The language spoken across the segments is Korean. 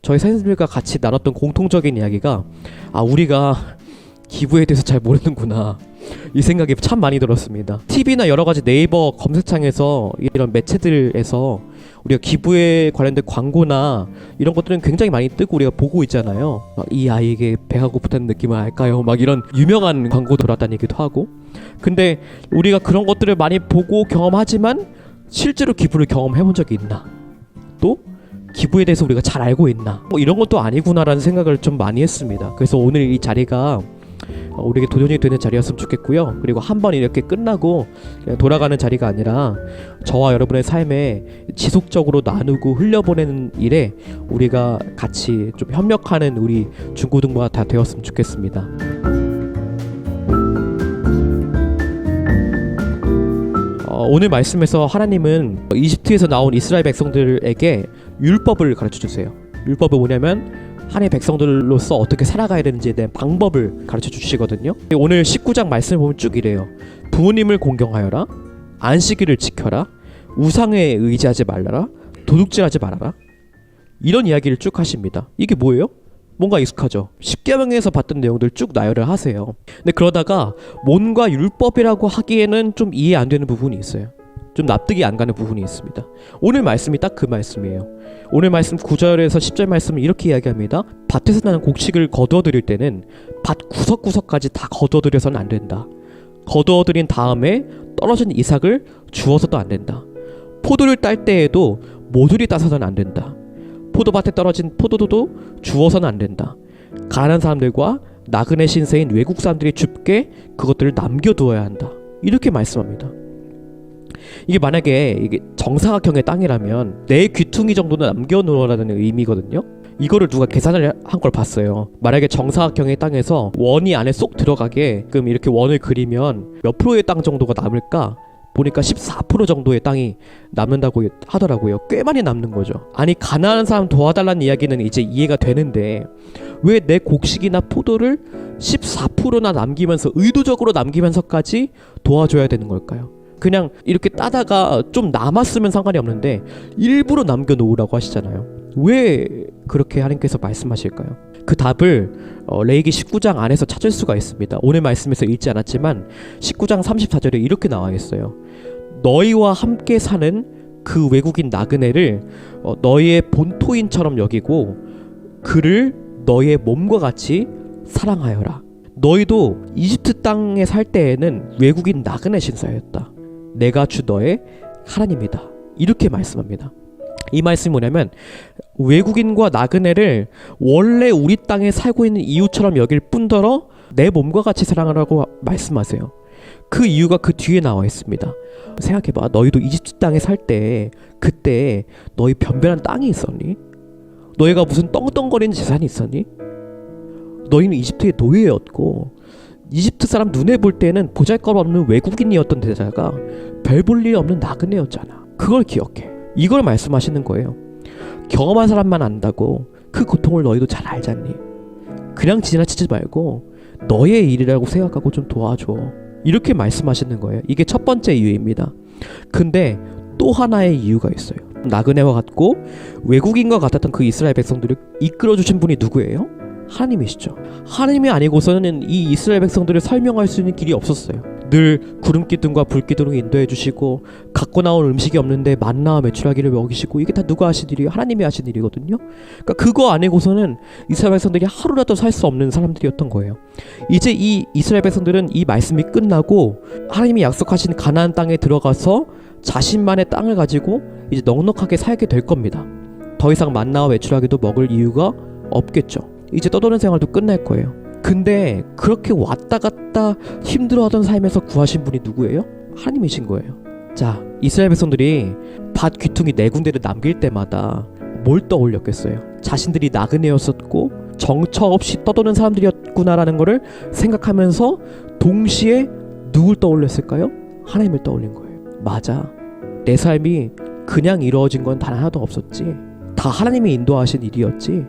저희 선생님들과 같이 나눴던 공통적인 이야기가 우리가 기부에 대해서 잘 모르는구나, 이 생각이 참 많이 들었습니다. TV나 여러 가지 네이버 검색창에서 이런 매체들에서 우리가 기부에 관련된 광고나 이런 것들은 굉장히 많이 뜨고 우리가 보고 있잖아요. 이 아이에게 배가 고프다는 느낌을 알까요? 막 이런 유명한 광고 돌아다니기도 하고. 근데 우리가 그런 것들을 많이 보고 경험하지만 실제로 기부를 경험해본 적이 있나? 또 기부에 대해서 우리가 잘 알고 있나? 이런 것도 아니구나라는 생각을 좀 많이 했습니다. 그래서 오늘 이 자리가 우리에게 도전이 되는 자리였으면 좋겠고요. 그리고 한번 이렇게 끝나고 그냥 돌아가는 자리가 아니라 저와 여러분의 삶에 지속적으로 나누고 흘려보내는 일에 우리가 같이 좀 협력하는 우리 중고등부가 다 되었으면 좋겠습니다. 오늘 말씀에서 하나님은 이집트에서 나온 이스라엘 백성들에게 율법을 가르쳐 주세요. 율법은 뭐냐면 하나님의 백성들로서 어떻게 살아가야 되는지에 대한 방법을 가르쳐 주시거든요. 오늘 19장 말씀을 보면 쭉 이래요. 부모님을 공경하여라, 안식일을 지켜라, 우상에 의지하지 말라라, 도둑질하지 말아라, 이런 이야기를 쭉 하십니다. 이게 뭐예요? 뭔가 익숙하죠? 십계명에서 봤던 내용들 쭉 나열을 하세요. 근데 그러다가 뭔가 율법이라고 하기에는 좀 이해 안 되는 부분이 있어요. 좀 납득이 안 가는 부분이 있습니다. 오늘 말씀이 딱 그 말씀이에요. 오늘 말씀 9절에서 10절 말씀은 이렇게 이야기합니다. 밭에서 나는 곡식을 거두어들일 때는 밭 구석구석까지 다 거두어들여서는 안 된다. 거두어들인 다음에 떨어진 이삭을 주워서도 안 된다. 포도를 딸 때에도 모조리 따서는 안 된다. 포도밭에 떨어진 포도도 주워서는 안 된다. 가난한 사람들과 나그네 신세인 외국 사람들이 줍게 그것들을 남겨두어야 한다. 이렇게 말씀합니다. 이게 만약에 이게 정사각형의 땅이라면 내 귀퉁이 정도는 남겨놓으라는 의미거든요. 이거를 누가 계산을 한 걸 봤어요. 만약에 정사각형의 땅에서 원이 안에 쏙 들어가게 그럼 이렇게 원을 그리면 몇 프로의 땅 정도가 남을까? 보니까 14% 정도의 땅이 남는다고 하더라고요. 꽤 많이 남는 거죠. 아니, 가난한 사람 도와달라는 이야기는 이제 이해가 되는데 왜 내 곡식이나 포도를 14%나 남기면서, 의도적으로 남기면서까지 도와줘야 되는 걸까요? 그냥 이렇게 따다가 좀 남았으면 상관이 없는데 일부러 남겨놓으라고 하시잖아요. 왜 그렇게 하나님께서 말씀하실까요? 그 답을 레위기 19장 안에서 찾을 수가 있습니다. 오늘 말씀에서 읽지 않았지만 19장 34절에 이렇게 나와 있어요. 너희와 함께 사는 그 외국인 나그네를 너희의 본토인처럼 여기고 그를 너희의 몸과 같이 사랑하여라. 너희도 이집트 땅에 살 때에는 외국인 나그네 신사였다. 내가 주 너의 하나님이다. 이렇게 말씀합니다. 이 말씀이 뭐냐면 외국인과 나그네를 원래 우리 땅에 살고 있는 이웃처럼 여길 뿐더러 내 몸과 같이 사랑하라고 말씀하세요. 그 이유가 그 뒤에 나와 있습니다. 생각해봐. 너희도 이집트 땅에 살 때 그때 너희 변변한 땅이 있었니? 너희가 무슨 떵떵거리는 재산이 있었니? 너희는 이집트의 노예였고 이집트 사람 눈에 볼 때는 보잘것없는 외국인이었던 데다가 별 볼 일 없는 나그네였잖아. 그걸 기억해. 이걸 말씀하시는 거예요. 경험한 사람만 안다고 그 고통을 너희도 잘 알잖니? 그냥 지나치지 말고 너의 일이라고 생각하고 좀 도와줘. 이렇게 말씀하시는 거예요. 이게 첫 번째 이유입니다. 근데 또 하나의 이유가 있어요. 나그네와 같고 외국인과 같았던 그 이스라엘 백성들을 이끌어주신 분이 누구예요? 하나님이시죠. 하나님이 아니고서는 이 이스라엘 백성들을 설명할 수 있는 길이 없었어요. 늘 구름기둥과 불기둥을 인도해 주시고 갖고 나온 음식이 없는데 만나와 메추라기를 먹이시고 이게 다 누가 하신 일이에요? 하나님이 하신 일이거든요. 그러니까 그거 아니고서는 이스라엘 백성들이 하루라도 살 수 없는 사람들이었던 거예요. 이제 이 이스라엘 백성들은 이 말씀이 끝나고 하나님이 약속하신 가나안 땅에 들어가서 자신만의 땅을 가지고 이제 넉넉하게 살게 될 겁니다. 더 이상 만나와 메추라기도 먹을 이유가 없겠죠. 이제 떠도는 생활도 끝날 거예요. 근데 그렇게 왔다 갔다 힘들어하던 삶에서 구하신 분이 누구예요? 하나님이신 거예요. 자, 이스라엘 백성들이 밭 귀퉁이 4군데를 남길 때마다 뭘 떠올렸겠어요? 자신들이 나그네였었고 정처 없이 떠도는 사람들이었구나라는 거를 생각하면서 동시에 누굴 떠올렸을까요? 하나님을 떠올린 거예요. 맞아, 내 삶이 그냥 이루어진 건 단 하나도 없었지. 다 하나님이 인도하신 일이었지.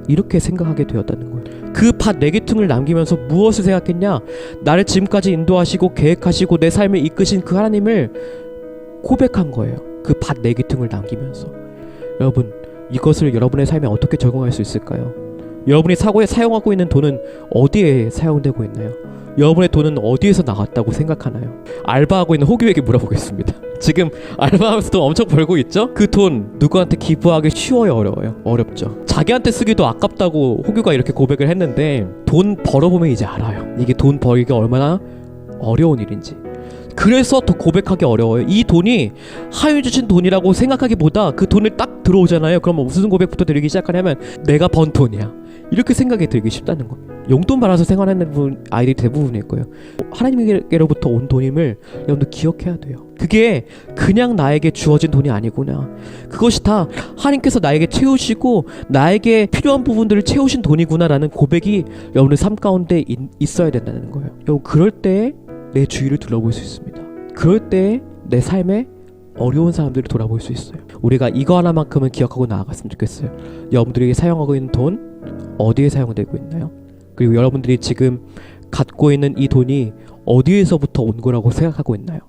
이렇게 생각하게 되었다는 거예요. 그 밭 4귀퉁을 남기면서 무엇을 생각했냐? 나를 지금까지 인도하시고 계획하시고 내 삶을 이끄신 그 하나님을 고백한 거예요. 그 밭 4귀퉁을 남기면서. 여러분, 이것을 여러분의 삶에 어떻게 적용할 수 있을까요? 여러분이 사고에 사용하고 있는 돈은 어디에 사용되고 있나요? 여러분의 돈은 어디에서 나왔다고 생각하나요? 알바하고 있는 호규에게 물어보겠습니다. 지금 알바하면서 돈 엄청 벌고 있죠? 그 돈 누구한테 기부하기 쉬워요, 어려워요? 어렵죠. 자기한테 쓰기도 아깝다고 호규가 이렇게 고백을 했는데 돈 벌어보면 이제 알아요. 이게 돈 벌기가 얼마나 어려운 일인지. 그래서 더 고백하기 어려워요. 이 돈이 하윤 주신 돈이라고 생각하기보다 그 돈을 딱 들어오잖아요. 그럼 무슨 고백부터 드리기 시작하냐면 내가 번 돈이야, 이렇게 생각이 들기 쉽다는 거. 용돈 받아서 생활하는 아이들이 대부분일 거예요. 하나님께로부터 온 돈임을 여러분들 기억해야 돼요. 그게 그냥 나에게 주어진 돈이 아니구나. 그것이 다 하나님께서 나에게 채우시고 나에게 필요한 부분들을 채우신 돈이구나라는 고백이 여러분의 삶 가운데 있어야 된다는 거예요. 여러분, 그럴 때 내 주위를 둘러볼 수 있습니다. 그럴 때 내 삶에 어려운 사람들을 돌아볼 수 있어요. 우리가 이거 하나만큼은 기억하고 나아갔으면 좋겠어요. 여러분들이 사용하고 있는 돈 어디에 사용되고 있나요? 그리고 여러분들이 지금 갖고 있는 이 돈이 어디에서부터 온 거라고 생각하고 있나요?